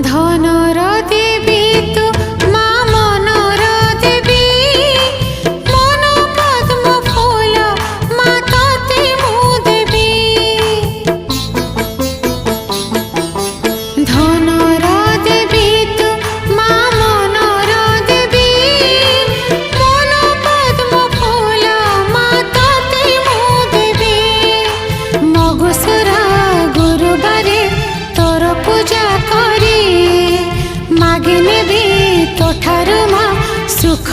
ধনর দেবী তু মা মনর দেবী মন পদ্ম ফুল মা ততে মু দেবী ধনর দেবী তু মা মনর দেবী মন পদ্ম ফুল মা ততে মু দেবী মগুসুরা গুরুবারে তোর পূজা করে মাগে নেবি তোঠারু মা সুখ